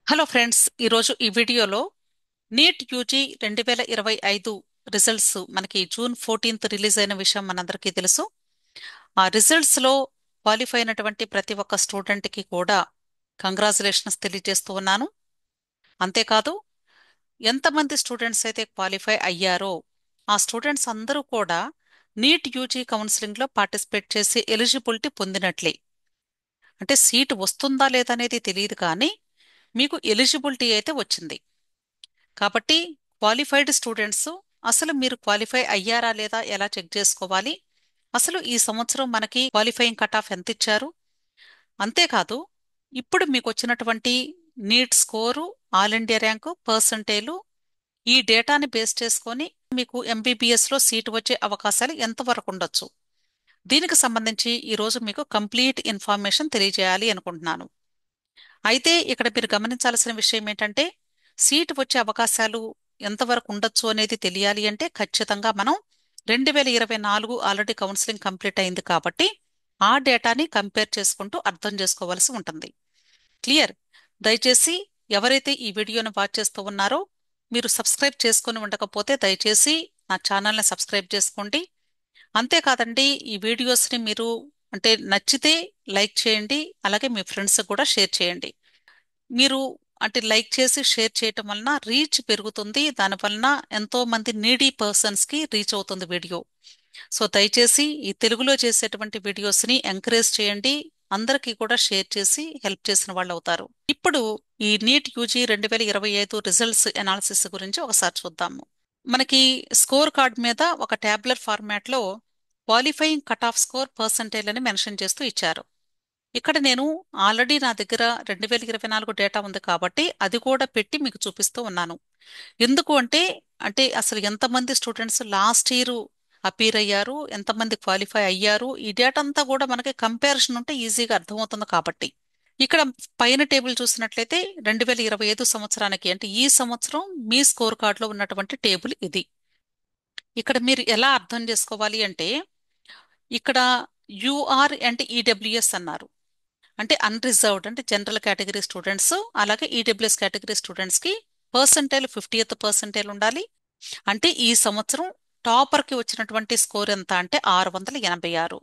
Hello friends, ఈరోజు ఈ వీడియోలో నీట్ యూజీ 2025 రిజల్ట్స్ మనకి జూన్ 14th రిలీజ్ అయిన విషయం మనందరికీ తెలుసు. ఆ రిజల్ట్స్లో క్వాలిఫై అయినటువంటి ప్రతి ఒక్క స్టూడెంట్కి కూడా కంగ్రాచులేషన్స్ తెలియజేస్తూ ఉన్నాను. అంతేకాదు, ఎంతమంది స్టూడెంట్స్ అయితే క్వాలిఫై అయ్యారో ఆ స్టూడెంట్స్ అందరూ కూడా నీట్ యూజీ కౌన్సిలింగ్లో పార్టిసిపేట్ చేసి ఎలిజిబిలిటీ పొందినట్లే. అంటే సీటు వస్తుందా లేదా అనేది తెలియదు, కానీ మీకు ఎలిజిబిలిటీ అయితే వచ్చింది. కాబట్టి క్వాలిఫైడ్ స్టూడెంట్స్ అసలు మీరు క్వాలిఫై అయ్యారా లేదా ఎలా చెక్ చేసుకోవాలి, అసలు ఈ సంవత్సరం మనకి క్వాలిఫైయింగ్ కట్ ఆఫ్ ఎంత ఇచ్చారు, అంతేకాదు ఇప్పుడు మీకు వచ్చినటువంటి NEET score, all India rank, పర్సంటేలు, ఈ డేటాని బేస్ చేసుకొని మీకు ఎంబీబీఎస్లో సీటు వచ్చే అవకాశాలు ఎంతవరకు ఉండొచ్చు, దీనికి సంబంధించి ఈరోజు మీకు కంప్లీట్ ఇన్ఫర్మేషన్ తెలియజేయాలి అనుకుంటున్నాను. అయితే ఇక్కడ మీరు గమనించాల్సిన విషయం ఏంటంటే, సీటు వచ్చే అవకాశాలు ఎంతవరకు ఉండొచ్చు అనేది తెలియాలి అంటే ఖచ్చితంగా మనం 2024 ఆల్రెడీ కౌన్సిలింగ్ కంప్లీట్ అయింది కాబట్టి ఆ డేటాని కంపేర్ చేసుకుంటూ అర్థం చేసుకోవాల్సి ఉంటుంది. క్లియర్? దయచేసి ఎవరైతే ఈ వీడియోను వాచ్ చేస్తూ ఉన్నారో మీరు సబ్స్క్రైబ్ చేసుకొని ఉండకపోతే దయచేసి నా ఛానల్ని సబ్స్క్రైబ్ చేసుకోండి. అంతేకాదండి, ఈ వీడియోస్ని మీరు అంటే నచ్చితే లైక్ చేయండి, అలాగే మీ ఫ్రెండ్స్ కూడా షేర్ చేయండి. మీరు అంటే లైక్ చేసి షేర్ చేయటం వలన రీచ్ పెరుగుతుంది, దాని వలన ఎంతో మంది నీడీ పర్సన్స్ కి రీచ్ అవుతుంది వీడియో. సో దయచేసి ఈ తెలుగులో చేసేటువంటి వీడియోస్ ని ఎంకరేజ్ చేయండి, అందరికీ కూడా షేర్ చేసి హెల్ప్ చేసిన వాళ్ళు అవుతారు. ఇప్పుడు ఈ నీట్ యూజీ 2025 రిజల్ట్స్ ఎనాలిసిస్ గురించి ఒకసారి చూద్దాము. మనకి స్కోర్ కార్డ్ మీద ఒక ట్యాబులర్ ఫార్మాట్ లో qualifying cut off score percentage అని మెన్షన్ చేస్తూ ఇచ్చారు. ఇక్కడ నేను ఆల్రెడీ నా దగ్గర 2024 డేటా ఉంది కాబట్టి అది కూడా పెట్టి మీకు చూపిస్తూ ఉన్నాను. ఎందుకు అంటే అంటే అసలు ఎంతమంది స్టూడెంట్స్ లాస్ట్ ఇయర్ అపీర్ అయ్యారు, ఎంతమంది క్వాలిఫై అయ్యారు, ఈ డేటా అంతా కూడా మనకి కంపారిజన్ ఉంటే ఈజీగా అర్థమవుతుంది కాబట్టి. ఇక్కడ పైన టేబుల్ చూసినట్లయితే 2025 సంవత్సరానికి అంటే ఈ సంవత్సరం మీ స్కోర్ కార్డులో ఉన్నటువంటి టేబుల్ ఇది. ఇక్కడ మీరు ఎలా అర్థం చేసుకోవాలి అంటే, ఇక్కడ యూఆర్ అండ్ ఈడబ్ల్యూఎస్ అన్నారు. అంటే అన్రిజర్వ్డ్ అంటే జనరల్ కేటగిరీ స్టూడెంట్స్, అలాగే ఈడబ్ల్యూఎస్ కేటగిరీ స్టూడెంట్స్ కి పర్సంటైల్ 50th పర్సంటైల్ ఉండాలి. అంటే ఈ సంవత్సరం టాపర్ కి వచ్చినటువంటి స్కోర్ ఎంత అంటే 686.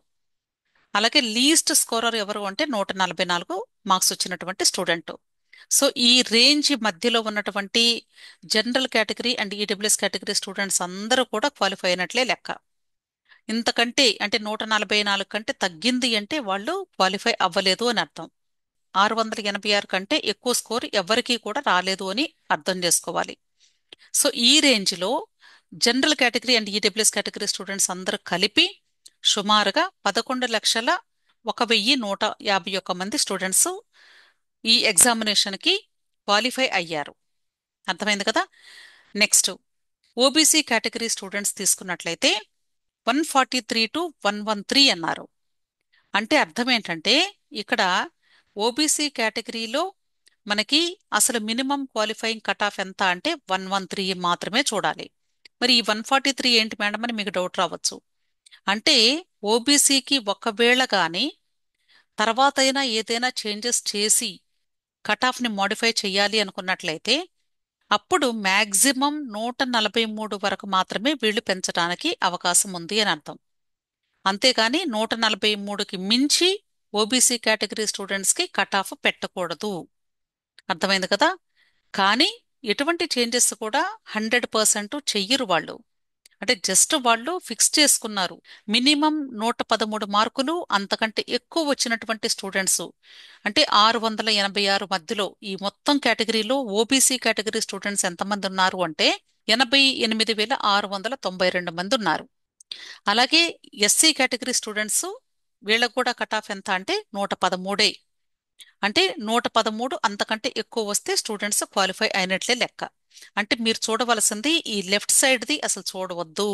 అలాగే లీస్ట్ స్కోరర్ ఎవరు అంటే 144 మార్క్స్ వచ్చినటువంటి స్టూడెంట్. సో ఈ రేంజ్ మధ్యలో ఉన్నటువంటి general category and EWS category students అందరూ కూడా క్వాలిఫై అయినట్లే లెక్క. ఇంతకంటే అంటే 144 కంటే తగ్గింది అంటే వాళ్ళు క్వాలిఫై అవ్వలేదు అని అర్థం. 686 కంటే ఎక్కువ స్కోర్ ఎవరికీ కూడా రాలేదు అని అర్థం చేసుకోవాలి. సో ఈ రేంజ్లో general category and EWS category students అందరూ కలిపి సుమారుగా 11,01,151 మంది స్టూడెంట్స్ ఈ ఎగ్జామినేషన్కి క్వాలిఫై అయ్యారు. అర్థమైంది కదా? నెక్స్ట్, ఓబీసీ కేటగిరీ స్టూడెంట్స్ తీసుకున్నట్లయితే 143 to 113 అన్నారు. అంటే అర్థం ఏంటంటే, ఇక్కడ ఓబీసీ కేటగిరీలో మనకి అసలు మినిమం క్వాలిఫైయింగ్ కట్ ఆఫ్ ఎంత అంటే 113 మాత్రమే చూడాలి. మరి ఈ 143 ఏంటి మేడం అని మీకు డౌట్ రావచ్చు. అంటే ఓబీసీకి ఒకవేళ గాని తర్వాత అయినా ఏదైనా చేంజెస్ చేసి కట్ ఆఫ్ని మోడిఫై చేయాలి అనుకున్నట్లయితే అప్పుడు మ్యాక్సిమం 143 వరకు మాత్రమే వీళ్ళు పెంచడానికి అవకాశం ఉంది అని అర్థం. అంతేగాని 143కి మించి ఓబీసీ కేటగిరీ స్టూడెంట్స్కి కట్ ఆఫ్ పెట్టకూడదు. అర్థమైంది కదా? కానీ ఎటువంటి చేంజెస్ కూడా 100% చెయ్యరు వాళ్ళు. అంటే జస్ట్ వాళ్ళు ఫిక్స్ చేసుకున్నారు మినిమం 113 మార్కులు అంతకంటే ఎక్కువ వచ్చినటువంటి స్టూడెంట్స్. అంటే 686 మధ్యలో ఈ మొత్తం కేటగిరీలో ఓబీసీ కేటగిరీ స్టూడెంట్స్ ఎంతమంది ఉన్నారు అంటే 88,692 మంది ఉన్నారు. అలాగే ఎస్సీ కేటగిరీ స్టూడెంట్స్ వీళ్ళకు కూడా కట్ ఆఫ్ ఎంత అంటే 113. అంటే 113 అంతకంటే ఎక్కువ వస్తే స్టూడెంట్స్ క్వాలిఫై అయినట్లే లెక్క. అంటే మీరు చూడవలసింది ఈ లెఫ్ట్ సైడ్ది అసలు చూడవద్దు.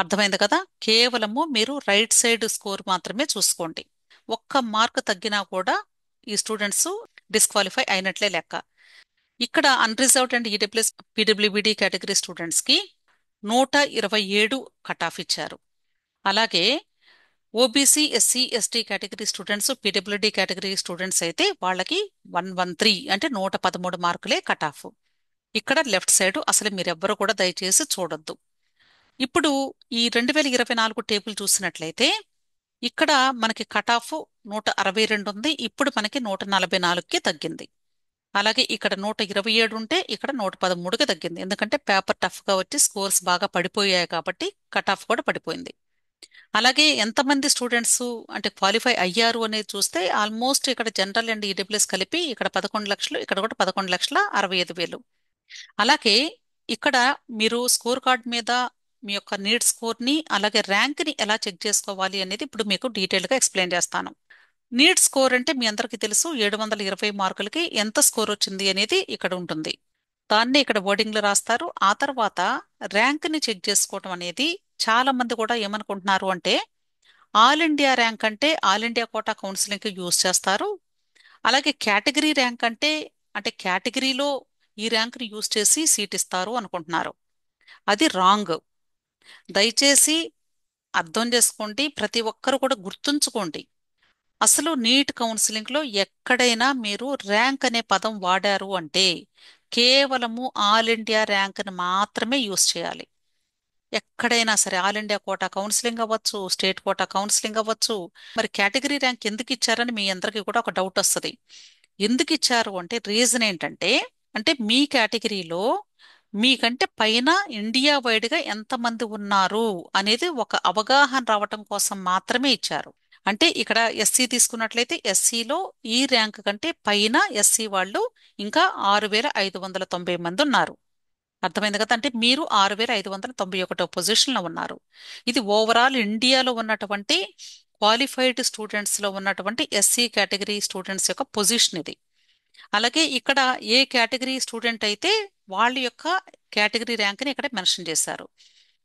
అర్థమైంది కదా? కేవలము మీరు రైట్ సైడ్ స్కోర్ మాత్రమే చూసుకోండి. ఒక్క మార్క్ తగ్గినా కూడా ఈ స్టూడెంట్స్ డిస్క్వాలిఫై అయినట్లే లెక్క. ఇక్కడ unreserved and EWS PWBD category స్టూడెంట్స్కి 127 కట్ ఆఫ్ ఇచ్చారు. అలాగే OBC SC ST category students PWD category students అయితే వాళ్ళకి 113 అంటే 113 మార్కులే కట్ ఆఫ్. ఇక్కడ లెఫ్ట్ సైడ్ అసలు మీరెవ్వరు కూడా దయచేసి చూడొద్దు. ఇప్పుడు ఈ 2024 టేబుల్ చూసినట్లయితే ఇక్కడ మనకి కట్ ఆఫ్ 162 ఉంది, ఇప్పుడు మనకి 144కి తగ్గింది. అలాగే ఇక్కడ 127 ఉంటే ఇక్కడ 113కి తగ్గింది, ఎందుకంటే పేపర్ టఫ్ గా వచ్చి స్కోర్స్ బాగా పడిపోయాయి కాబట్టి కట్ ఆఫ్ కూడా పడిపోయింది. అలాగే ఎంతమంది స్టూడెంట్స్ అంటే క్వాలిఫై అయ్యారు అనేది చూస్తే ఆల్మోస్ట్ ఇక్కడ జనరల్ అండ్ ఈడబ్ల్యూఎస్ కలిపి ఇక్కడ 11 లక్షలు, ఇక్కడ కూడా 11,65,000. అలాగే ఇక్కడ మీరు స్కోర్ కార్డ్ మీద మీ యొక్క నీట్ స్కోర్ ని అలాగే ర్యాంక్ ని ఎలా చెక్ చేసుకోవాలి అనేది ఇప్పుడు మీకు డీటెయిల్ గా ఎక్స్ప్లెయిన్ చేస్తాను. నీట్ స్కోర్ అంటే మీ అందరికీ తెలుసు 720 మార్కులకి ఎంత స్కోర్ వచ్చింది అనేది ఇక్కడ ఉంటుంది. దాన్ని ఇక్కడ వర్డింగ్ లో రాస్తారు. ఆ తర్వాత ర్యాంక్ ని చెక్ చేసుకోవడం అనేది చాలా మంది కూడా ఏమనుకుంటున్నారు అంటే ఆల్ ఇండియా ర్యాంక్ అంటే ఆల్ ఇండియా కోటా కౌన్సిలింగ్ కి యూజ్ చేస్తారు. అలాగే కేటగిరీ ర్యాంక్ అంటే అంటే కేటగిరీలో ఈ ర్యాంక్ ని యూజ్ చేసి సీట్ ఇస్తారు అనుకుంటున్నారు. అది రాంగ్. దయచేసి అర్థం చేసుకోండి, ప్రతి ఒక్కరు కూడా గుర్తుంచుకోండి. అసలు నీట్ కౌన్సిలింగ్ లో ఎక్కడైనా మీరు ర్యాంక్ అనే పదం వాడారు అంటే కేవలము ఆల్ ఇండియా ర్యాంక్ ని మాత్రమే యూజ్ చేయాలి. ఎక్కడైనా సరే ఆల్ ఇండియా కోటా కౌన్సిలింగ్ అవ్వచ్చు, స్టేట్ కోటా కౌన్సిలింగ్ అవ్వచ్చు. మరి కేటగిరీ ర్యాంక్ ఎందుకు ఇచ్చారని మీ అందరికీ కూడా ఒక డౌట్ వస్తుంది. ఎందుకు ఇచ్చారు అంటే రీజన్ ఏంటంటే అంటే మీ కేటగిరీలో మీకంటే పైన ఇండియా వైడ్ గా ఎంతమంది ఉన్నారు అనేది ఒక అవగాహన రావటం కోసం మాత్రమే ఇచ్చారు. అంటే ఇక్కడ ఎస్సీ తీసుకున్నట్లయితే ఎస్సీలో ఈ ర్యాంక్ కంటే పైన ఎస్సీ వాళ్ళు ఇంకా 6,590 మంది ఉన్నారు. అర్థమైంది కదా, అంటే మీరు 6,591 పొజిషన్లో ఉన్నారు. ఇది ఓవరాల్ ఇండియాలో ఉన్నటువంటి క్వాలిఫైడ్ స్టూడెంట్స్ లో ఉన్నటువంటి ఎస్సీ కేటగిరీ స్టూడెంట్స్ యొక్క పొజిషన్ ఇది. అలాగే ఇక్కడ ఏ కేటగిరీ స్టూడెంట్ అయితే వాళ్ళ యొక్క కేటగిరీ ర్యాంక్ని ఇక్కడ మెన్షన్ చేశారు.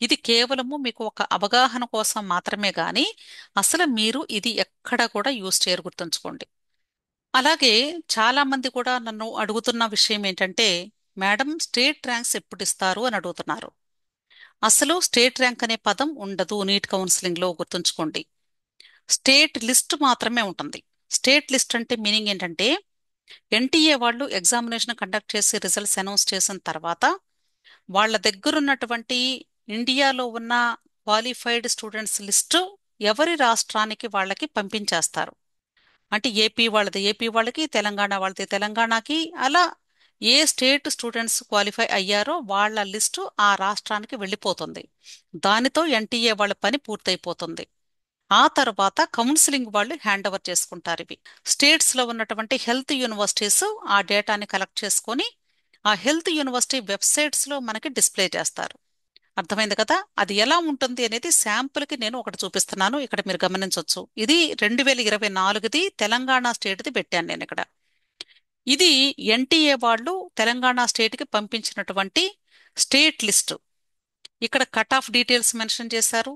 ఇది కేవలము మీకు ఒక అవగాహన కోసం మాత్రమే గాని అసలు మీరు ఇది ఎక్కడ కూడా యూజ్ చేయరు, గుర్తుంచుకోండి. అలాగే చాలా మంది కూడా నన్ను అడుగుతున్న విషయం ఏంటంటే మేడం స్టేట్ ర్యాంక్స్ ఎప్పుడు ఇస్తారు అని అడుగుతున్నారు. అసలు స్టేట్ ర్యాంక్ అనే పదం ఉండదు నీట్ కౌన్సిలింగ్ లో, గుర్తుంచుకోండి. స్టేట్ లిస్ట్ మాత్రమే ఉంటుంది. స్టేట్ లిస్ట్ అంటే మీనింగ్ ఏంటంటే ఎన్టీఏ వాళ్ళు ఎగ్జామినేషన్ కండక్ట్ చేసి రిజల్ట్స్ అనౌన్స్ చేసిన తర్వాత వాళ్ళ దగ్గర ఉన్నటువంటి ఇండియాలో ఉన్న క్వాలిఫైడ్ స్టూడెంట్స్ లిస్టు ఎవరి రాష్ట్రానికి వాళ్ళకి పంపించేస్తారు. అంటే ఏపీ వాళ్ళది ఏపీ వాళ్ళకి, తెలంగాణ వాళ్ళది తెలంగాణకి, అలా ఏ స్టేట్ స్టూడెంట్స్ క్వాలిఫై అయ్యారో వాళ్ళ లిస్టు ఆ రాష్ట్రానికి వెళ్ళిపోతుంది. దానితో ఎన్టీఏ వాళ్ళ పని పూర్తయిపోతుంది. ఆ తర్వాత కౌన్సిలింగ్ వాళ్ళు హ్యాండ్ ఓవర్ చేసుకుంటారు. ఇవి స్టేట్స్ లో ఉన్నటువంటి హెల్త్ యూనివర్సిటీస్ ఆ డేటాని కలెక్ట్ చేసుకొని ఆ హెల్త్ యూనివర్సిటీ వెబ్సైట్స్ లో మనకి డిస్ప్లే చేస్తారు. అర్థమైంది కదా. అది ఎలా ఉంటుంది అనేది శాంపుల్ కి నేను ఒకటి చూపిస్తున్నాను, ఇక్కడ మీరు గమనించవచ్చు. ఇది 2024ది తెలంగాణ స్టేట్ది పెట్టాను నేను ఇక్కడ. ఇది ఎన్టీఏ వాళ్ళు తెలంగాణ స్టేట్ కి పంపించినటువంటి స్టేట్ లిస్ట్. ఇక్కడ కట్ ఆఫ్ డీటెయిల్స్ మెన్షన్ చేశారు.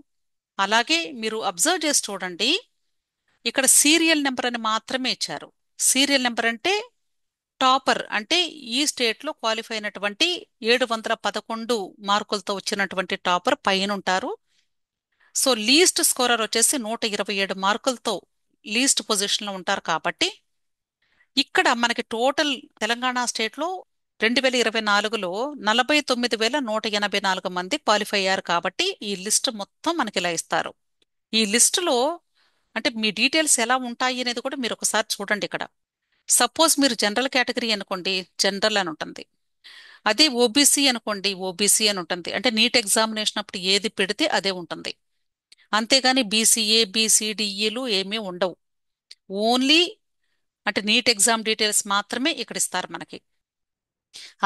అలాగే మీరు అబ్జర్వ్ చేసి చూడండి, ఇక్కడ సీరియల్ నెంబర్ అని మాత్రమే ఇచ్చారు. సీరియల్ నెంబర్ అంటే టాపర్ అంటే ఈ స్టేట్ లో క్వాలిఫై అయినటువంటి 711 మార్కులతో వచ్చినటువంటి టాపర్ పైన ఉంటారు. సో లీస్ట్ స్కోరర్ వచ్చేసి 127 మార్కులతో లీస్ట్ పొజిషన్ లో ఉంటారు. కాబట్టి ఇక్కడ మనకి టోటల్ తెలంగాణ స్టేట్ లో 2024లో 49,184 మంది క్వాలిఫై అయ్యారు. కాబట్టి ఈ లిస్ట్ మొత్తం మనకి ఇలా ఇస్తారు. ఈ లిస్టులో అంటే మీ డీటెయిల్స్ ఎలా ఉంటాయి అనేది కూడా మీరు ఒకసారి చూడండి. ఇక్కడ సపోజ్ మీరు జనరల్ కేటగిరీ అనుకోండి, జనరల్ అని ఉంటుంది. అదే ఓబీసీ అనుకోండి, ఓబీసీ అని ఉంటుంది. అంటే నీట్ ఎగ్జామినేషన్ అప్పుడు ఏది పెడితే అదే ఉంటుంది. అంతేగాని బీసీఏ బీసీడీఈలు ఏమీ ఉండవు. ఓన్లీ అంటే నీట్ ఎగ్జామ్ డీటెయిల్స్ మాత్రమే ఇక్కడ ఇస్తారు మనకి.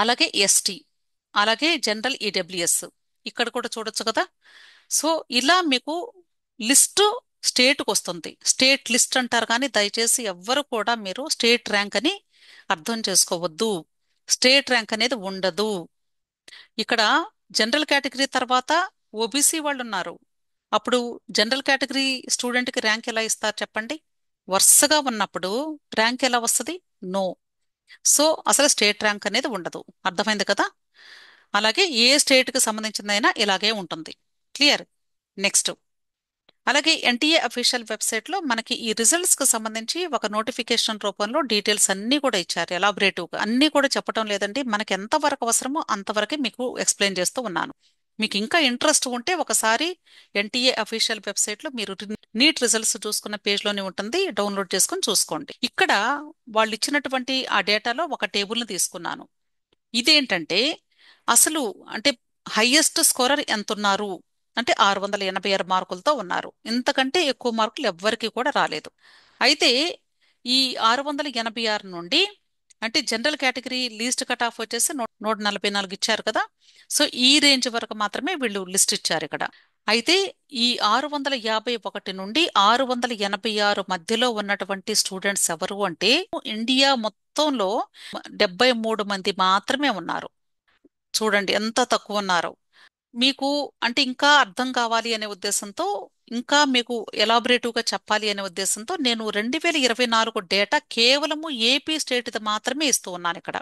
అలాగే ఎస్టీ, అలాగే జనరల్ ఈడబ్ల్యూఎస్ ఇక్కడ కూడా చూడొచ్చు కదా. సో ఇలా మీకు లిస్టు స్టేట్కి వస్తుంది. స్టేట్ లిస్ట్ అంటారు కానీ దయచేసి ఎవ్వరు కూడా మీరు స్టేట్ ర్యాంక్ అని అర్థం చేసుకోవద్దు. స్టేట్ ర్యాంక్ అనేది ఉండదు. ఇక్కడ జనరల్ కేటగిరీ తర్వాత ఓబీసీ వాళ్ళు ఉన్నారు. అప్పుడు జనరల్ కేటగిరీ స్టూడెంట్కి ర్యాంక్ ఎలా ఇస్తారు చెప్పండి? వరుసగా ఉన్నప్పుడు ర్యాంక్ ఎలా వస్తుంది? నో. సో అసలు స్టేట్ ర్యాంక్ అనేది ఉండదు. అర్థమైంది కదా. అలాగే ఏ స్టేట్కి సంబంధించిందైనా ఇలాగే ఉంటుంది. క్లియర్. నెక్స్ట్ అలాగే ఎన్టీఏ అఫీషియల్ వెబ్సైట్లో మనకి ఈ రిజల్ట్స్ కి సంబంధించి ఒక నోటిఫికేషన్ రూపంలో డీటెయిల్స్ అన్ని కూడా ఇచ్చారు, ఎలాబరేటివ్ గా అన్ని కూడా చెప్పడం లేదండి, మనకి ఎంతవరకు అవసరమో అంతవరకే మీకు ఎక్స్ప్లెయిన్ చేస్తూ ఉన్నాను. మీకు ఇంకా ఇంట్రెస్ట్ ఉంటే ఒకసారి ఎన్టీఏ అఫీషియల్ వెబ్సైట్ లో మీరు నీట్ రిజల్ట్స్ చూసుకున్న పేజ్ లోనే ఉంటుంది, డౌన్లోడ్ చేసుకుని చూసుకోండి. ఇక్కడ వాళ్ళు ఇచ్చినటువంటి ఆ డేటాలో ఒక టేబుల్ ని తీసుకున్నాను. ఇదేంటంటే అసలు అంటే హైయెస్ట్ స్కోరర్ ఎంత ఉన్నారు అంటే 686 మార్కులతో ఉన్నారు. ఇంతకంటే ఎక్కువ మార్కులు ఎవ్వరికి కూడా రాలేదు. అయితే ఈ 686 నుండి అంటే general category least cut off వచ్చేసి 144 ఇచ్చారు కదా. సో ఈ రేంజ్ వరకు మాత్రమే వీళ్ళు లిస్ట్ ఇచ్చారు ఇక్కడ. అయితే ఈ 651 నుండి 686 మధ్యలో ఉన్నటువంటి స్టూడెంట్స్ ఎవరు అంటే ఇండియా మొత్తంలో 73 మంది మాత్రమే ఉన్నారు. చూడండి ఎంత తక్కువ ఉన్నారో. మీకు అంటే ఇంకా అర్థం కావాలి అనే ఉద్దేశంతో, ఇంకా మీకు ఎలాబరేటివ్ గా చెప్పాలి అనే ఉద్దేశంతో నేను 2024 డేటా కేవలము ఏపీ స్టేట్ది మాత్రమే ఇస్తూ ఉన్నాను ఇక్కడ.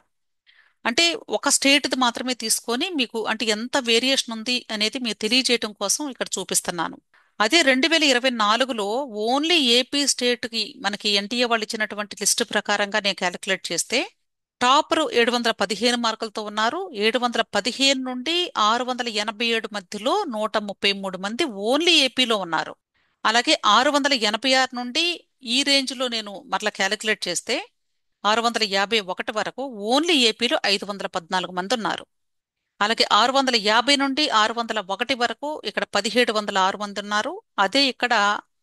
అంటే ఒక స్టేట్ది మాత్రమే తీసుకొని మీకు అంటే ఎంత వేరియేషన్ ఉంది అనేది మీకు తెలియజేయడం కోసం ఇక్కడ చూపిస్తున్నాను. అదే 2024లో ఓన్లీ ఏపీ స్టేట్కి మనకి ఎన్టీఏ వాళ్ళు ఇచ్చినటువంటి లిస్టు ప్రకారంగా నేను క్యాలిక్యులేట్ చేస్తే టాపర్ 715 మార్కులతో ఉన్నారు. 715 నుండి 687 మధ్యలో 133 మంది ఓన్లీ ఏపీలో ఉన్నారు. అలాగే 686 నుండి ఈ రేంజ్లో నేను మరలా క్యాలిక్యులేట్ చేస్తే 651 వరకు ఓన్లీ ఏపీలో 514 మంది ఉన్నారు. అలాగే 650 నుండి 601 వరకు ఇక్కడ 1706 మంది ఉన్నారు. అదే ఇక్కడ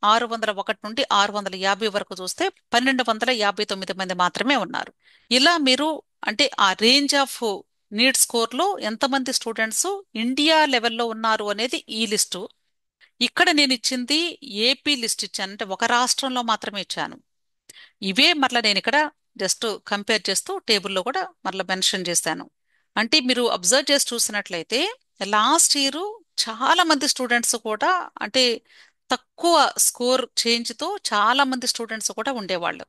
601 నుండి 650 వరకు చూస్తే 1259 మంది మాత్రమే ఉన్నారు. ఇలా మీరు అంటే ఆ రేంజ్ ఆఫ్ నీట్ స్కోర్లో ఎంతమంది స్టూడెంట్స్ ఇండియా లెవెల్లో ఉన్నారు అనేది ఈ లిస్టు. ఇక్కడ నేను ఇచ్చింది ఏపీ లిస్ట్ ఇచ్చాను, అంటే ఒక రాష్ట్రంలో మాత్రమే ఇచ్చాను. ఇవే మరలా నేను ఇక్కడ జస్ట్ కంపేర్ చేస్తూ టేబుల్లో కూడా మరలా మెన్షన్ చేశాను. అంటే మీరు అబ్జర్వ్ చేసి చూసినట్లయితే లాస్ట్ ఇయర్ చాలా మంది స్టూడెంట్స్ కూడా అంటే తక్కువ స్కోర్ చేంజ్తో చాలా మంది స్టూడెంట్స్ కూడా ఉండేవాళ్ళు.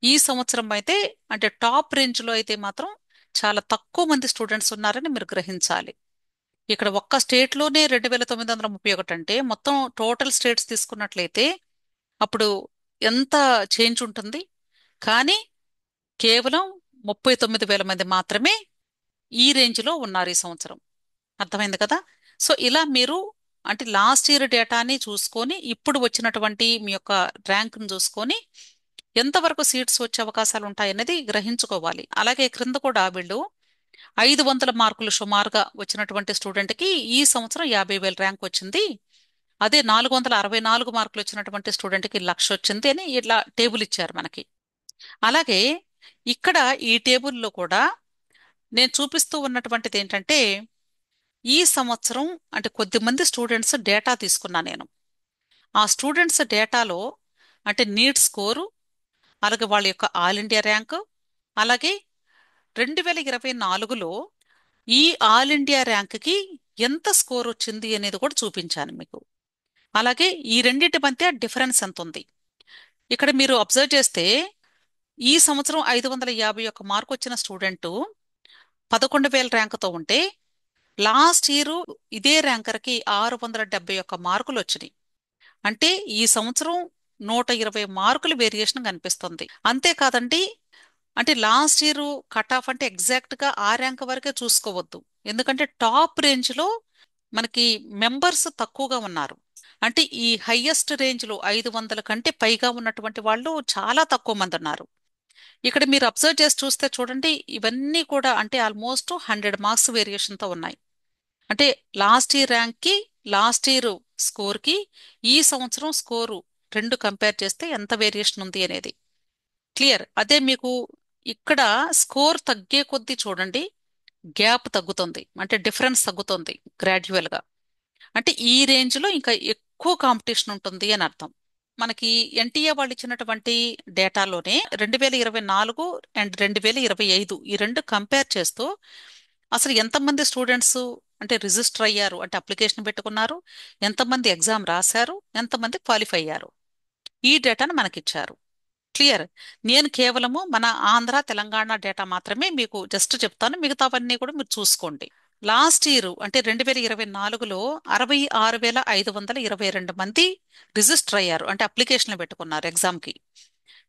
ఈ సంవత్సరం అయితే అంటే టాప్ రేంజ్లో అయితే మాత్రం చాలా తక్కువ మంది స్టూడెంట్స్ ఉన్నారని మీరు గ్రహించాలి. ఇక్కడ ఒక్క స్టేట్లోనే 2931 అంటే మొత్తం టోటల్ స్టేట్స్ తీసుకున్నట్లయితే అప్పుడు ఎంత చేంజ్ ఉంటుంది. కానీ కేవలం 39,000 మంది మాత్రమే ఈ రేంజ్లో ఉన్నారు ఈ సంవత్సరం. అర్థమైంది కదా. సో ఇలా మీరు అంటే లాస్ట్ ఇయర్ డేటాని చూసుకొని ఇప్పుడు వచ్చినటువంటి మీ యొక్క ర్యాంక్ను చూసుకొని ఎంతవరకు సీట్స్ వచ్చే అవకాశాలు ఉంటాయనేది గ్రహించుకోవాలి. అలాగే క్రింద కూడా వీళ్ళు 500 మార్కులు సుమారుగా వచ్చినటువంటి స్టూడెంట్కి ఈ సంవత్సరం 50,000 ర్యాంక్ వచ్చింది. అదే 464 మార్కులు వచ్చినటువంటి స్టూడెంట్కి 1,00,000 వచ్చింది అని ఇట్లా టేబుల్ ఇచ్చారు మనకి. అలాగే ఇక్కడ ఈ టేబుల్లో కూడా నేను చూపిస్తూ ఉన్నటువంటిది ఏంటంటే ఈ సంవత్సరం అంటే కొద్దిమంది స్టూడెంట్స్ డేటా తీసుకున్నా నేను. ఆ స్టూడెంట్స్ డేటాలో అంటే నీట్ స్కోరు, అలాగే వాళ్ళ యొక్క ఆల్ ఇండియా ర్యాంకు, అలాగే 2024లో ఈ ఆల్ ఇండియా ర్యాంక్కి ఎంత స్కోర్ వచ్చింది అనేది కూడా చూపించాను మీకు. అలాగే ఈ రెండింటి మధ్య డిఫరెన్స్ ఎంత ఉంది ఇక్కడ మీరు అబ్జర్వ్ చేస్తే ఈ సంవత్సరం 551 మార్కు వచ్చిన స్టూడెంట్ 11,000 ర్యాంకుతో ఉంటే లాస్ట్ ఇయర్ ఇదే ర్యాంకర్కి 671 మార్కులు వచ్చినాయి. అంటే ఈ సంవత్సరం 120 మార్కులు వేరియేషన్ కనిపిస్తుంది. అంతేకాదండి, అంటే లాస్ట్ ఇయర్ కట్ ఆఫ్ అంటే ఎగ్జాక్ట్ గా ఆ ర్యాంక్ వరకే చూసుకోవద్దు. ఎందుకంటే టాప్ రేంజ్ లో మనకి మెంబర్స్ తక్కువగా ఉన్నారు. అంటే ఈ హైయెస్ట్ రేంజ్ లో 500 కంటే పైగా ఉన్నటువంటి వాళ్ళు చాలా తక్కువ మంది ఉన్నారు. ఇక్కడ మీరు అబ్జర్వ్ చేసి చూస్తే చూడండి, ఇవన్నీ కూడా అంటే ఆల్మోస్ట్ 100 మార్క్స్ వేరియేషన్ తో ఉన్నాయి. అంటే లాస్ట్ ఇయర్ ర్యాంక్ కి లాస్ట్ ఇయర్ స్కోర్ కి ఈ సంవత్సరం స్కోరు రెండు కంపేర్ చేస్తే ఎంత వేరియేషన్ ఉంది అనేది క్లియర్. అదే మీకు ఇక్కడ స్కోర్ తగ్గే కొద్దీ చూడండి గ్యాప్ తగ్గుతుంది, అంటే డిఫరెన్స్ తగ్గుతుంది గ్రాడ్యువల్ గా. అంటే ఈ రేంజ్ లో ఇంకా ఎక్కువ కాంపిటీషన్ ఉంటుంది అని అర్థం. మనకి ఎన్టీఏ వాళ్ళు ఇచ్చినటువంటి డేటాలోనే 2024 అండ్ 2025 ఈ రెండు కంపేర్ చేస్తూ అసలు ఎంతమంది స్టూడెంట్స్ అంటే రిజిస్టర్ అయ్యారు అంటే అప్లికేషన్ పెట్టుకున్నారు, ఎంతమంది ఎగ్జామ్ రాశారు, ఎంతమంది క్వాలిఫై అయ్యారు, ఈ డేటాను మనకిచ్చారు. క్లియర్. నేను కేవలము మన ఆంధ్ర తెలంగాణ డేటా మాత్రమే మీకు జస్ట్ చెప్తాను, మిగతావన్నీ కూడా మీరు చూసుకోండి. లాస్ట్ ఇయర్ అంటే 2024లో 66,522 మంది రిజిస్టర్ అయ్యారు, అంటే అప్లికేషన్లు పెట్టుకున్నారు ఎగ్జామ్కి.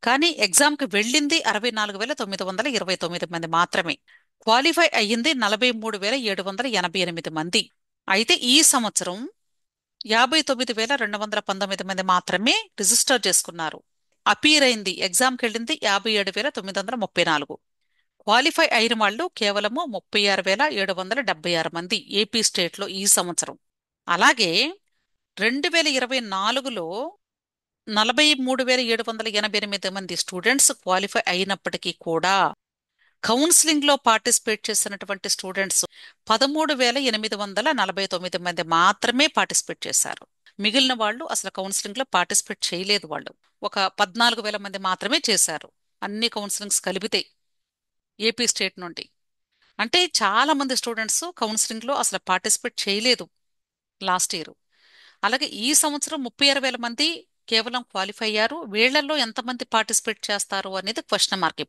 కానీ ఎగ్జామ్కి వెళ్ళింది 64,929 మంది మాత్రమే. క్వాలిఫై అయ్యింది 43,788 మంది. అయితే ఈ సంవత్సరం 59,219 మంది మాత్రమే రిజిస్టర్ చేసుకున్నారు. అపీర్ అయింది, ఎగ్జామ్కి వెళ్ళింది 57,934. క్వాలిఫై అయిన వాళ్ళు కేవలము 36,776 మంది ఏపీ స్టేట్లో ఈ సంవత్సరం. అలాగే 2024లో 43,788 మంది స్టూడెంట్స్ క్వాలిఫై అయినప్పటికీ కూడా కౌన్సిలింగ్ లో పార్టిసిపేట్ చేసినటువంటి స్టూడెంట్స్ 13,849 మంది మాత్రమే పార్టిసిపేట్ చేశారు. మిగిలిన వాళ్ళు అసలు కౌన్సిలింగ్ లో పార్టిసిపేట్ చేయలేదు. వాళ్ళు ఒక 14,000 మంది మాత్రమే చేశారు, అన్ని కౌన్సిలింగ్స్ కలిపితే ఏపీ స్టేట్ నుండి. అంటే చాలా మంది స్టూడెంట్స్ కౌన్సిలింగ్ లో అసలు పార్టిసిపేట్ చేయలేదు లాస్ట్ ఇయర్. అలాగే ఈ సంవత్సరం 36,000 మంది కేవలం క్వాలిఫై అయ్యారు. వీళ్లలో ఎంతమంది పార్టిసిపేట్ చేస్తారు అనేది క్వశ్చన్ మార్క్.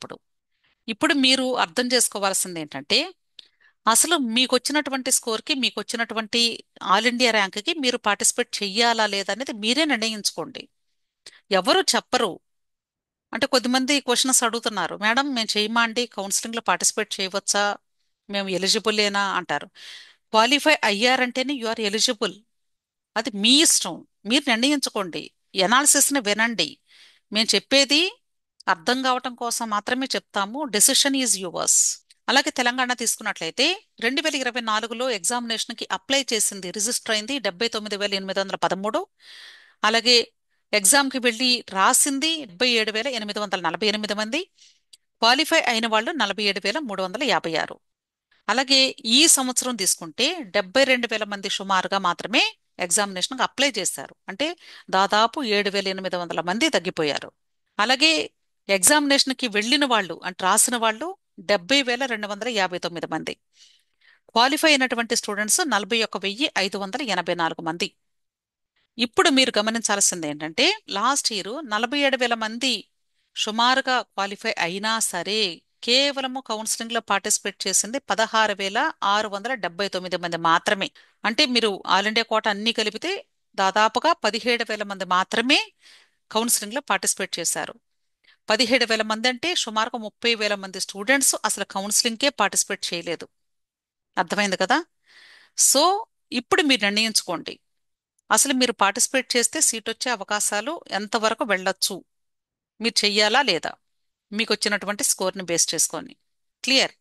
ఇప్పుడు మీరు అర్థం చేసుకోవాల్సింది ఏంటంటే, అసలు మీకు వచ్చినటువంటి స్కోర్కి, మీకు వచ్చినటువంటి ఆల్ ఇండియా ర్యాంక్కి మీరు పార్టిసిపేట్ చెయ్యాలా లేదా అనేది మీరే నిర్ణయించుకోండి. ఎవరు చెప్పరు. అంటే కొద్దిమంది క్వశ్చన్స్ అడుగుతున్నారు, మేడం మేము చేయమా అండి, కౌన్సిలింగ్లో పార్టిసిపేట్ చేయవచ్చా, మేము ఎలిజిబుల్లేనా అంటారు. క్వాలిఫై అయ్యారంటేనే యు ఆర్ ఎలిజిబుల్. అది మీ ఇష్టం, మీరు నిర్ణయించుకోండి. ఎనాలిసిస్ని వినండి. మేము చెప్పేది అర్థం కావటం కోసం మాత్రమే చెప్తాము. Decision is yours. అలాగే తెలంగాణ తీసుకున్నట్లయితే 2024లో ఎగ్జామినేషన్కి అప్లై చేసింది, రిజిస్టర్ అయింది 79,813. అలాగే ఎగ్జామ్కి వెళ్ళి రాసింది 77,848 మంది. క్వాలిఫై అయిన వాళ్ళు 47,356. అలాగే ఈ సంవత్సరం తీసుకుంటే 72,000 మంది సుమారుగా మాత్రమే ఎగ్జామినేషన్కి అప్లై చేశారు. అంటే దాదాపు 7,800 మంది తగ్గిపోయారు. అలాగే ఎగ్జామినేషన్కి వెళ్ళిన వాళ్ళు అంటే రాసిన వాళ్ళు 70,259 మంది. క్వాలిఫై అయినటువంటి స్టూడెంట్స్ 41,584 మంది. ఇప్పుడు మీరు గమనించాల్సింది ఏంటంటే, లాస్ట్ ఇయర్ 47,000 మంది సుమారుగా క్వాలిఫై అయినా సరే కేవలము కౌన్సిలింగ్ లో పార్టిసిపేట్ చేసింది 16,679 మంది మాత్రమే. అంటే మీరు ఆల్ ఇండియా కోటా అన్ని కలిపితే దాదాపుగా 17,000 మంది మాత్రమే కౌన్సిలింగ్ లో పార్టిసిపేట్ చేశారు. 17,000 మంది అంటే సుమారుగా 30,000 మంది స్టూడెంట్స్ అసలు కౌన్సిలింగ్కే పార్టిసిపేట్ చేయలేదు. అర్థమైంది కదా? సో ఇప్పుడు మీరు నిర్ణయించుకోండి, అసలు మీరు పార్టిసిపేట్ చేస్తే సీట్ వచ్చే అవకాశాలు ఎంతవరకు వెళ్ళొచ్చు, మీరు చెయ్యాలా లేదా, మీకు వచ్చినటువంటి స్కోర్ని బేస్ చేసుకొని. క్లియర్?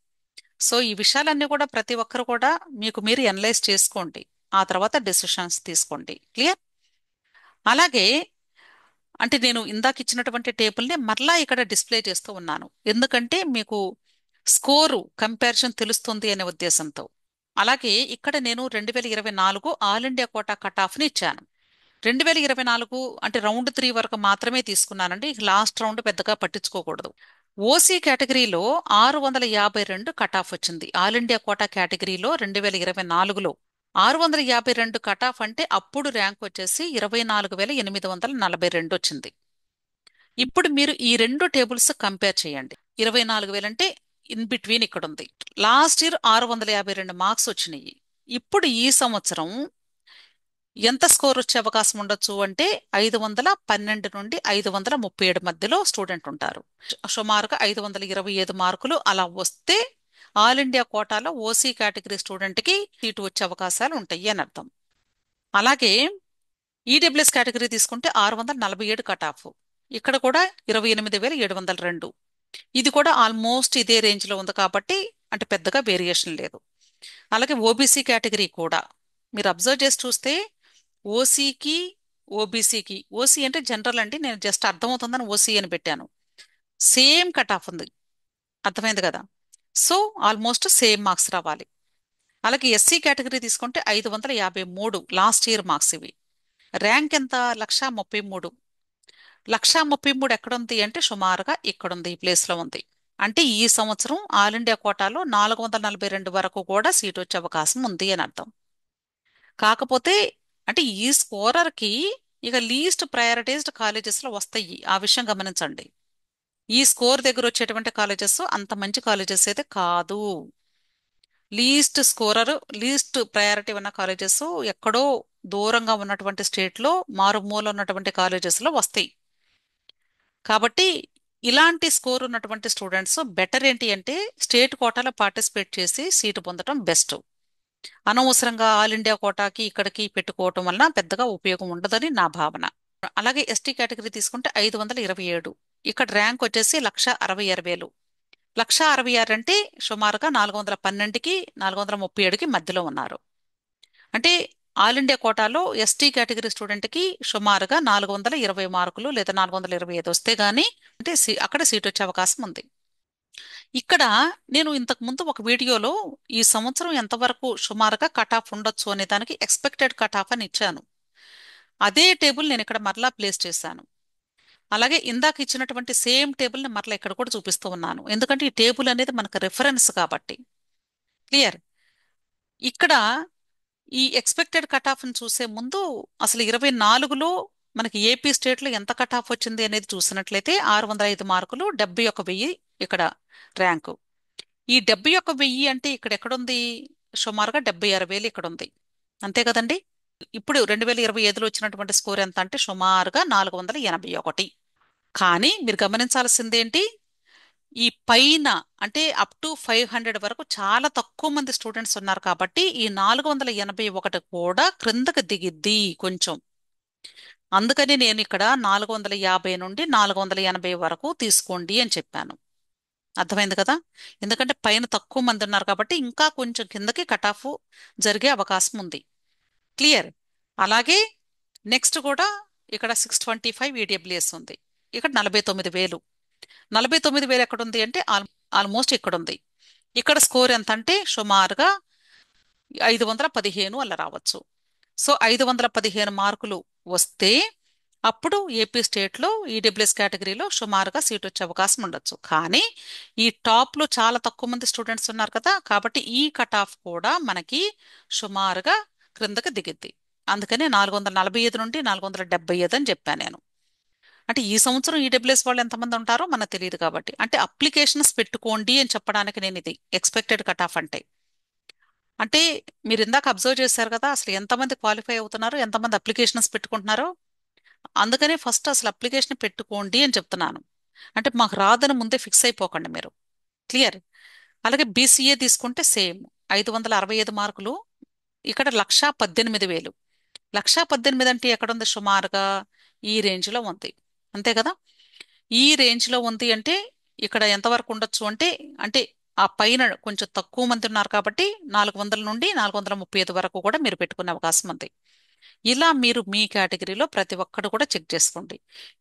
సో ఈ విషయాలన్నీ కూడా ప్రతి ఒక్కరు కూడా మీకు మీరు ఎనలైజ్ చేసుకోండి, ఆ తర్వాత డెసిషన్స్ తీసుకోండి. క్లియర్? అలాగే అంటే నేను ఇందాక ఇచ్చినటువంటి టేబుల్ని మరలా ఇక్కడ డిస్ప్లే చేస్తూ ఉన్నాను, ఎందుకంటే మీకు స్కోరు కంపారిజన్ తెలుస్తుంది అనే ఉద్దేశంతో. అలాగే ఇక్కడ నేను 2024 ఆల్ ఇండియా కోటా కట్ ఆఫ్ని ఇచ్చాను. 2024 అంటే రౌండ్ 3 వరకు మాత్రమే తీసుకున్నానండి, లాస్ట్ రౌండ్ పెద్దగా పట్టించుకోకూడదు. ఓసీ కేటగిరీలో 652 కట్ ఆఫ్ వచ్చింది. ఆల్ ఇండియా కోటా కేటగిరీలో 2024లో 652 కట్ ఆఫ్ అంటే అప్పుడు ర్యాంక్ వచ్చేసి 24,842 వచ్చింది. ఇప్పుడు మీరు ఈ రెండు టేబుల్స్ కంపేర్ చేయండి. 24,000 అంటే ఇన్ బిట్వీన్ ఇక్కడ ఉంది. లాస్ట్ ఇయర్ 652 మార్క్స్ వచ్చినాయి. ఇప్పుడు ఈ సంవత్సరం ఎంత స్కోర్ వచ్చే అవకాశం ఉండొచ్చు అంటే 512 నుండి 537 మధ్యలో స్టూడెంట్ ఉంటారు. సుమారుగా 525 మార్కులు అలా వస్తే ఆల్ ఇండియా కోటాలో ఓసీ కేటగిరీ స్టూడెంట్కి సీటు వచ్చే అవకాశాలు ఉంటాయి అని అర్థం. అలాగే ఈడబ్ల్యూఎస్ కేటగిరీ తీసుకుంటే 647 కట్ ఆఫ్, ఇక్కడ కూడా 28,702. ఇది కూడా ఆల్మోస్ట్ ఇదే రేంజ్లో ఉంది కాబట్టి అంటే పెద్దగా వేరియేషన్ లేదు. అలాగే ఓబీసీ కేటగిరీ కూడా మీరు అబ్జర్వ్ చేసి చూస్తే ఓసీకి ఓబీసీకి, ఓసీ అంటే జనరల్ అండి, నేను జస్ట్ అర్థమవుతుందని ఓసీ అని పెట్టాను, సేమ్ కట్ ఆఫ్ ఉంది. అర్థమైంది కదా? సో ఆల్మోస్ట్ సేమ్ మార్క్స్ రావాలి. అలాగే ఎస్సీ కేటగిరీ తీసుకుంటే 553 లాస్ట్ ఇయర్ మార్క్స్ ఇవి. ర్యాంక్ ఎంత? 1,33,000. 1,33,000 ఎక్కడుంది అంటే సుమారుగా ఇక్కడుంది, ఈ ప్లేస్లో ఉంది. అంటే ఈ సంవత్సరం ఆల్ ఇండియా కోటాలో 442 వరకు కూడా సీట్ వచ్చే అవకాశం ఉంది అని అర్థం. కాకపోతే అంటే ఈ స్కోరర్కి ఇక లీస్ట్ ప్రయారిటైజ్డ్ కాలేజెస్లో వస్తాయి, ఆ విషయం గమనించండి. ఈ స్కోర్ దగ్గర వచ్చేటువంటి కాలేజెస్ అంత మంచి కాలేజెస్ అయితే కాదు. లీస్ట్ స్కోరర్, లీస్ట్ ప్రయారిటీ ఉన్న కాలేజెస్ ఎక్కడో దూరంగా ఉన్నటువంటి స్టేట్లో మారుమూల ఉన్నటువంటి కాలేజెస్లో వస్తాయి. కాబట్టి ఇలాంటి స్కోర్ ఉన్నటువంటి స్టూడెంట్స్ బెటర్ ఏంటి అంటే స్టేట్ కోటాలో పార్టిసిపేట్ చేసి సీటు పొందడం బెస్ట్. అనవసరంగా ఆల్ ఇండియా కోటాకి ఇక్కడికి పెట్టుకోవటం వలన పెద్దగా ఉపయోగం ఉండదని నా భావన. అలాగే ఎస్టీ కేటగిరీ తీసుకుంటే 527, ఇక్కడ ర్యాంక్ వచ్చేసి 1,60,60,000. 1,66,000 అంటే సుమారుగా 412కి 437కి మధ్యలో ఉన్నారు. అంటే ఆల్ ఇండియా కోటాలో ఎస్టీ కేటగిరీ స్టూడెంట్కి సుమారుగా 420 మార్కులు లేదా 425 వస్తే గానీ అంటే అక్కడ సీట్ వచ్చే అవకాశం ఉంది. ఇక్కడ నేను ఇంతకు ముందు ఒక వీడియోలో ఈ సంవత్సరం ఎంతవరకు సుమారుగా కట్ ఆఫ్ ఉండొచ్చు అనే దానికి ఎక్స్పెక్టెడ్ కట్ ఆఫ్ అని ఇచ్చాను. అదే టేబుల్ నేను ఇక్కడ మరలా ప్లేస్ చేశాను. అలాగే ఇందాక ఇచ్చినటువంటి సేమ్ టేబుల్ని మరలా ఇక్కడ కూడా చూపిస్తూ ఉన్నాను, ఎందుకంటే ఈ టేబుల్ అనేది మనకు రెఫరెన్స్ కాబట్టి. క్లియర్. ఇక్కడ ఈ ఎక్స్పెక్టెడ్ కట్ ఆఫ్ని చూసే ముందు అసలు 24లో మనకి ఏపీ స్టేట్లో ఎంత కట్ ఆఫ్ వచ్చింది అనేది చూసినట్లయితే 605 మార్కులు, 71,000 ఇక్కడ ర్యాంకు. ఈ 71,000 అంటే ఇక్కడ ఎక్కడుంది? సుమారుగా 76,000 ఇక్కడ ఉంది. అంతే కదండి. ఇప్పుడు 2025లో వచ్చినటువంటి స్కోర్ ఎంత అంటే సుమారుగా 481. కానీ మీరు గమనించాల్సిందేంటి, ఈ పైన అంటే అప్ టు 500 వరకు చాలా తక్కువ మంది స్టూడెంట్స్ ఉన్నారు కాబట్టి ఈ 481 కూడా క్రిందకు దిగిద్ది కొంచెం. అందుకని నేను ఇక్కడ 450 నుండి 480 వరకు తీసుకోండి అని చెప్పాను. అర్థమైంది కదా. ఎందుకంటే పైన తక్కువ మంది ఉన్నారు కాబట్టి ఇంకా కొంచెం కిందకి కట్ ఆఫ్ జరిగే అవకాశం ఉంది. క్లియర్. అలాగే నెక్స్ట్ కూడా ఇక్కడ 625 ఈడబ్ల్యూఎస్ ఉంది. ఇక్కడ 49,000. 49,000 ఎక్కడుంది అంటే ఆల్మోస్ట్ ఇక్కడ ఉంది. ఇక్కడ స్కోర్ ఎంత అంటే సుమారుగా 515 అలా రావచ్చు. సో 515 మార్కులు వస్తే అప్పుడు ఏపీ స్టేట్లో ఈడబ్ల్యూఎస్ కేటగిరీలో సుమారుగా సీట్ వచ్చే అవకాశం ఉండొచ్చు. కానీ ఈ టాప్లో చాలా తక్కువ మంది స్టూడెంట్స్ ఉన్నారు కదా, కాబట్టి ఈ కట్ ఆఫ్ కూడా మనకి సుమారుగా క్రిందకి దిగిద్ది. అందుకని 445 నుండి 475 అని చెప్పాను నేను. అంటే ఈ సంవత్సరం ఈడబ్ల్యూఎస్ వాళ్ళు ఎంతమంది ఉంటారో మనకు తెలియదు కాబట్టి, అంటే అప్లికేషన్స్ పెట్టుకోండి అని చెప్పడానికి నేను ఇది ఎక్స్పెక్టెడ్ కట్ ఆఫ్ అంటే. అంటే మీరు ఇందాక అబ్జర్వ్ చేశారు కదా, అసలు ఎంతమంది క్వాలిఫై అవుతున్నారు, ఎంతమంది అప్లికేషన్స్ పెట్టుకుంటున్నారో. అందుకనే ఫస్ట్ అసలు అప్లికేషన్ పెట్టుకోండి అని చెప్తున్నాను. అంటే మాకు రాదని ముందే ఫిక్స్ అయిపోకండి మీరు. క్లియర్. అలాగే బీసీఏ తీసుకుంటే సేమ్ 565 మార్కులు, ఇక్కడ 1,18,000. 1,18,000 అంటే ఎక్కడుంది? సుమారుగా ఈ రేంజ్లో ఉంది. అంతే కదా. ఈ రేంజ్లో ఉంది అంటే ఇక్కడ ఎంతవరకు ఉండొచ్చు అంటే అంటే ఆ పైన కొంచెం తక్కువ మంది ఉన్నారు కాబట్టి 400 నుండి 435 వరకు కూడా మీరు పెట్టుకునే అవకాశం ఉంది. ఇలా మీరు మీ కేటగిరీలో ప్రతి ఒక్కరు కూడా చెక్ చేసుకోండి.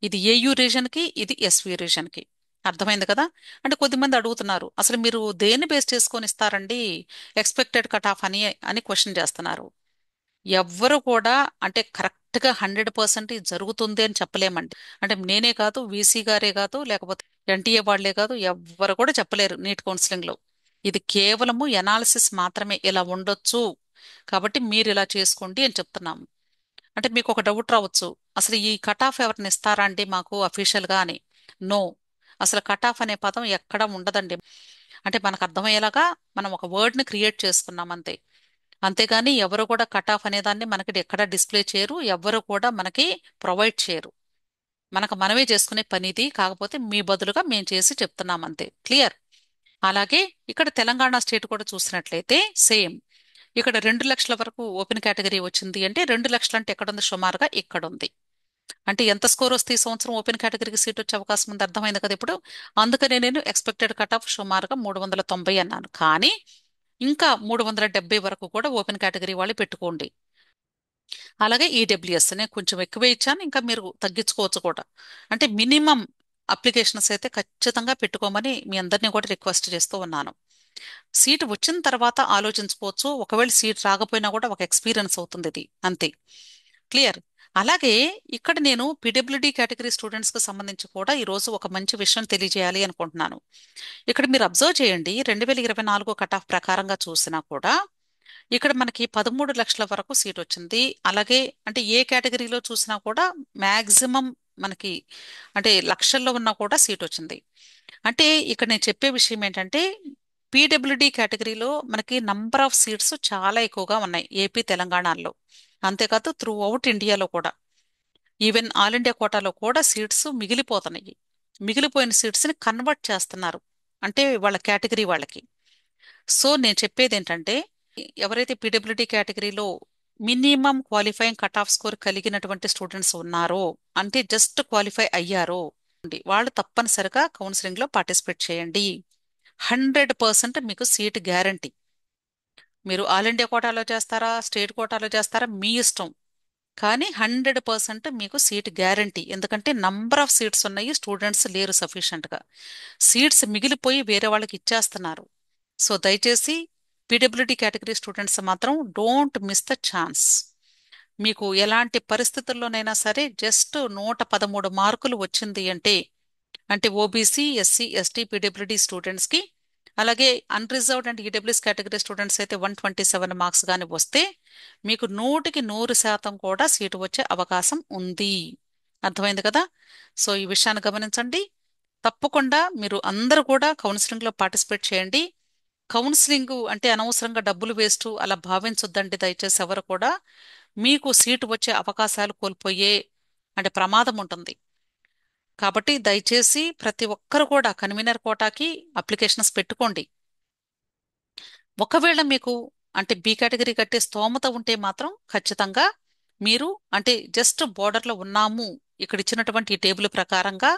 ఇది ఏయూ రీజన్కి, ఇది ఎస్వి రీజన్కి. అర్థమైంది కదా. అంటే కొద్దిమంది అడుగుతున్నారు, అసలు మీరు దేన్ని బేస్ చేసుకొని ఇస్తారండి ఎక్స్పెక్టెడ్ కట్ ఆఫ్ అని అని క్వశ్చన్ చేస్తున్నారు. ఎవ్వరు కూడా అంటే కరెక్ట్గా 100% జరుగుతుంది అని చెప్పలేమండి. అంటే నేనే కాదు, వీసీ గారే కాదు, లేకపోతే ఎన్టీఏ వాళ్లే కాదు, ఎవ్వరు కూడా చెప్పలేరు నీట్ కౌన్సిలింగ్లో. ఇది కేవలము ఎనాలిసిస్ మాత్రమే, ఇలా ఉండొచ్చు కాబట్టి మీరు ఇలా చేసుకోండి అని చెప్తున్నాము. అంటే మీకు ఒక డౌట్ రావచ్చు, అసలు ఈ కట్ ఆఫ్ ఎవరిని ఇస్తారా అండి మాకు అఫీషియల్గా అని. నో, అసలు కట్ ఆఫ్ అనే పదం ఎక్కడ ఉండదండి. అంటే మనకు అర్థమయ్యేలాగా మనం ఒక వర్డ్ని క్రియేట్ చేసుకున్నాం అంతే. అంతేగాని ఎవరు కూడా కట్ ఆఫ్ అనేదాన్ని మనకి ఎక్కడ డిస్ప్లే చేయరు, ఎవరు కూడా మనకి ప్రొవైడ్ చేయరు. మనకు మనమే చేసుకునే పని ఇది, కాకపోతే మీ బదులుగా మేము చేసి చెప్తున్నాం అంతే. క్లియర్. అలాగే ఇక్కడ తెలంగాణ స్టేట్ కూడా చూసినట్లయితే సేమ్. ఇక్కడ 2 లక్షల వరకు ఓపెన్ కేటగిరీ వచ్చింది అంటే 2 లక్షలు అంటే ఎక్కడుంది? సుమారుగా ఇక్కడ ఉంది. అంటే ఎంత స్కోర్ వస్తే ఈ సంవత్సరం ఓపెన్ కేటగిరీకి సీట్ వచ్చే అవకాశం ఉంది? అర్థమైంది కదా ఇప్పుడు. అందుకనే నేను ఎక్స్పెక్టెడ్ కట్ ఆఫ్ సుమారుగా 390 అన్నాను. కానీ ఇంకా 370 వరకు కూడా ఓపెన్ కేటగిరీ వాళ్ళు పెట్టుకోండి. అలాగే ఈడబ్ల్యూఎస్ నేను కొంచెం ఎక్కువే ఇచ్చాను, ఇంకా మీరు తగ్గించుకోవచ్చు కూడా. అంటే మినిమం అప్లికేషన్స్ అయితే ఖచ్చితంగా పెట్టుకోమని మీ అందరినీ కూడా రిక్వెస్ట్ చేస్తూ ఉన్నాను. సీట్ వచ్చిన తర్వాత ఆలోచించుకోవచ్చు, ఒకవేళ సీట్ రాకపోయినా కూడా ఒక ఎక్స్పీరియన్స్ అవుతుంది ఇది అంతే. క్లియర్. అలాగే ఇక్కడ నేను పీడబ్ల్యూడి కేటగిరీ స్టూడెంట్స్కి సంబంధించి కూడా ఈరోజు ఒక మంచి విషయం తెలియజేయాలి అనుకుంటున్నాను. ఇక్కడ మీరు అబ్జర్వ్ చేయండి, 2024 కట్ ఆఫ్ ప్రకారంగా చూసినా కూడా ఇక్కడ మనకి 13 లక్షల వరకు సీట్ వచ్చింది. అలాగే అంటే ఏ కేటగిరీలో చూసినా కూడా మ్యాక్సిమం మనకి అంటే లక్షల్లో ఉన్నా కూడా సీట్ వచ్చింది. అంటే ఇక్కడ నేను చెప్పే విషయం ఏంటంటే పీడబ్ల్యూడి కేటగిరీలో మనకి నంబర్ ఆఫ్ సీట్స్ చాలా ఎక్కువగా ఉన్నాయి ఏపీ తెలంగాణలో. అంతేకాదు త్రూ అవుట్ ఇండియాలో కూడా, ఈవెన్ ఆల్ ఇండియా కోటాలో కూడా సీట్స్ మిగిలిపోతున్నాయి. మిగిలిపోయిన సీట్స్ని కన్వర్ట్ చేస్తున్నారు, అంటే వాళ్ళ కేటగిరీ వాళ్ళకి. సో నేను చెప్పేది ఏంటంటే, ఎవరైతే పీడబ్ల్యూడి కేటగిరీలో minimum qualifying cut off score కలిగినటువంటి స్టూడెంట్స్ ఉన్నారో, అంటే జస్ట్ క్వాలిఫై అయ్యారో, వాళ్ళు తప్పనిసరిగా కౌన్సిలింగ్లో పార్టిసిపేట్ చేయండి. 100% మీకు సీట్ గ్యారంటీ. మీరు ఆల్ ఇండియా కోటాలో చేస్తారా, స్టేట్ కోటాలో చేస్తారా, మీ ఇష్టం. కానీ 100% మీకు సీట్ గ్యారంటీ. ఎందుకంటే నంబర్ ఆఫ్ సీట్స్ ఉన్నాయి, స్టూడెంట్స్ లేరు సఫిషియెంట్గా. సీట్స్ మిగిలిపోయి వేరే వాళ్ళకి ఇచ్చేస్తున్నారు. సో దయచేసి పీడబ్ల్యూడి కేటగిరీ స్టూడెంట్స్ మాత్రం డోంట్ మిస్ ద ఛాన్స్. మీకు ఎలాంటి పరిస్థితుల్లోనైనా సరే జస్ట్ 113 మార్కులు వచ్చింది అంటే, అంటే ఓబీసీ, ఎస్సీ, ఎస్టీ, పీడబ్ల్యూడి స్టూడెంట్స్కి, అలాగే unreserved and EWS category students అయితే 127 మార్క్స్ కానీ వస్తే మీకు 100% కూడా సీటు వచ్చే అవకాశం ఉంది. అర్థమైంది కదా? సో ఈ విషయాన్ని గమనించండి. తప్పకుండా మీరు అందరూ కూడా కౌన్సిలింగ్లో పార్టిసిపేట్ చేయండి. కౌన్సిలింగ్ అంటే అనవసరంగా డబ్బులు వేస్ట్ అలా భావించొద్దండి దయచేసి ఎవరు కూడా. మీకు సీటు వచ్చే అవకాశాలు కోల్పోయే అంటే ప్రమాదం ఉంటుంది. కాబట్టి దయచేసి ప్రతి ఒక్కరు కూడా కన్వీనర్ కోటాకి అప్లికేషన్స్ పెట్టుకోండి. ఒకవేళ మీకు అంటే బి కేటగిరీ కట్టే స్తోమత ఉంటే మాత్రం ఖచ్చితంగా మీరు అంటే జస్ట్ బోర్డర్లో ఉన్నాము ఇక్కడ ఇచ్చినటువంటి ఈ టేబుల్ ప్రకారంగా,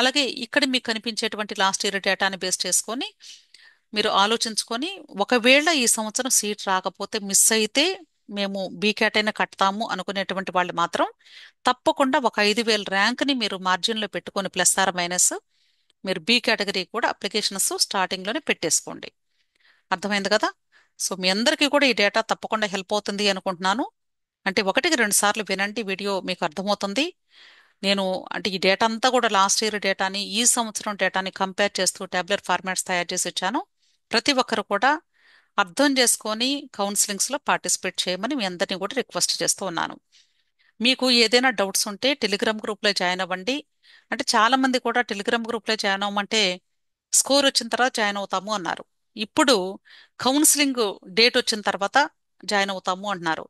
అలాగే ఇక్కడ మీకు కనిపించేటువంటి లాస్ట్ ఇయర్ డేటాని బేస్ చేసుకొని మీరు ఆలోచించుకొని, ఒకవేళ ఈ సంవత్సరం సీట్ రాకపోతే మిస్ అయితే మేము బీ క్యాట్ అయినా కడతాము అనుకునేటువంటి వాళ్ళు మాత్రం తప్పకుండా ఒక 5,000 ర్యాంక్ని మీరు మార్జిన్లో పెట్టుకొని ప్లస్ ఆర్ మైనస్ మీరు బి కేటగిరీ కూడా అప్లికేషన్స్ స్టార్టింగ్లోనే పెట్టేసుకోండి. అర్థమైంది కదా? సో మీ అందరికీ కూడా ఈ డేటా తప్పకుండా హెల్ప్ అవుతుంది అనుకుంటున్నాను. అంటే ఒకటికి 2 సార్లు వినండి, వీడియో మీకు అర్థమవుతుంది. నేను అంటే ఈ డేటా అంతా కూడా లాస్ట్ ఇయర్ డేటాని ఈ సంవత్సరం డేటాని కంపేర్ చేస్తూ టాబ్లెట్ ఫార్మాట్స్ తయారు చేసి ఇచ్చాను. ప్రతి ఒక్కరు కూడా అర్థం చేసుకొని కౌన్సిలింగ్స్లో పార్టిసిపేట్ చేయమని మీ అందరినీ కూడా రిక్వెస్ట్ చేస్తూ ఉన్నాను. మీకు ఏదైనా డౌట్స్ ఉంటే టెలిగ్రామ్ గ్రూప్లో జాయిన్ అవ్వండి. అంటే చాలా మంది కూడా టెలిగ్రామ్ గ్రూప్లో జాయిన్ అవ్వమంటే స్కోర్ వచ్చిన తర్వాత జాయిన్ అవుతాము అన్నారు. ఇప్పుడు కౌన్సిలింగ్ డేట్ వచ్చిన తర్వాత జాయిన్ అవుతాము అంటున్నారు.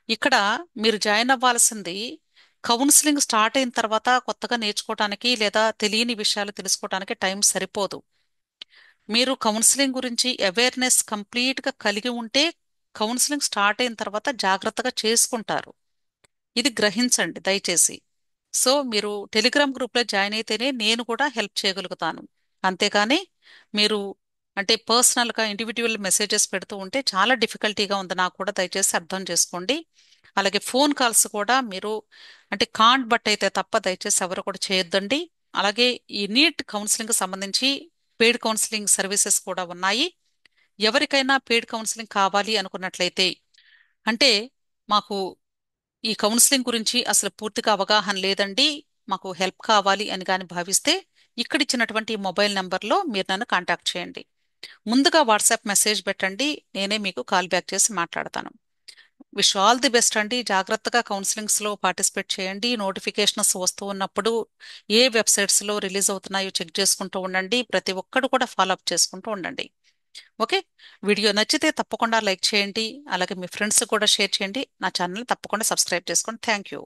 ఇక్కడ మీరు జాయిన్ అవ్వాల్సింది కౌన్సిలింగ్ స్టార్ట్ అయిన తర్వాత కొత్తగా నేర్చుకోవటానికి లేదా తెలియని విషయాలు తెలుసుకోవటానికి టైం సరిపోదు. మీరు కౌన్సిలింగ్ గురించి అవేర్నెస్ కంప్లీట్గా కలిగి ఉంటే కౌన్సిలింగ్ స్టార్ట్ అయిన తర్వాత జాగ్రత్తగా చేసుకుంటారు. ఇది గ్రహించండి దయచేసి. సో మీరు టెలిగ్రామ్ గ్రూప్లో జాయిన్ అయితేనే నేను కూడా హెల్ప్ చేయగలుగుతాను. అంతేకాని మీరు అంటే పర్సనల్గా ఇండివిజువల్ మెసేజెస్ పెడుతూ ఉంటే చాలా డిఫికల్టీగా ఉంది నాకు కూడా, దయచేసి అర్థం చేసుకోండి. అలాగే ఫోన్ కాల్స్ కూడా మీరు అంటే కాంట్ బట్ అయితే తప్ప దయచేసి ఎవరు కూడా చేయొద్దండి. అలాగే ఈ నీట్ కౌన్సిలింగ్ సంబంధించి పెయిడ్ కౌన్సిలింగ్ సర్వీసెస్ కూడా ఉన్నాయి. ఎవరికైనా పెయిడ్ కౌన్సిలింగ్ కావాలి అనుకున్నట్లయితే, అంటే మాకు ఈ కౌన్సిలింగ్ గురించి అసలు పూర్తిగా అవగాహన లేదండి, మాకు హెల్ప్ కావాలి అని కానీ భావిస్తే ఇక్కడ ఇచ్చినటువంటి ఈ మొబైల్ నెంబర్లో మీరు నన్ను కాంటాక్ట్ చేయండి. ముందుగా వాట్సాప్ మెసేజ్ పెట్టండి, నేనే మీకు కాల్ బ్యాక్ చేసి మాట్లాడతాను. విష్ ఆల్ ది బెస్ట్ అండి. జాగ్రత్తగా కౌన్సిలింగ్స్లో పార్టిసిపేట్ చేయండి. నోటిఫికేషన్స్ వస్తూ ఉన్నప్పుడు ఏ వెబ్సైట్స్లో రిలీజ్ అవుతున్నాయో చెక్ చేసుకుంటూ ఉండండి. ప్రతి ఒక్కరు కూడా ఫాలో అప్ చేసుకుంటూ ఉండండి. ఓకే. వీడియో నచ్చితే తప్పకుండా లైక్ చేయండి, అలాగే మీ ఫ్రెండ్స్ కూడా షేర్ చేయండి. నా ఛానల్ తప్పకుండా సబ్స్క్రైబ్ చేసుకోండి. Thank you.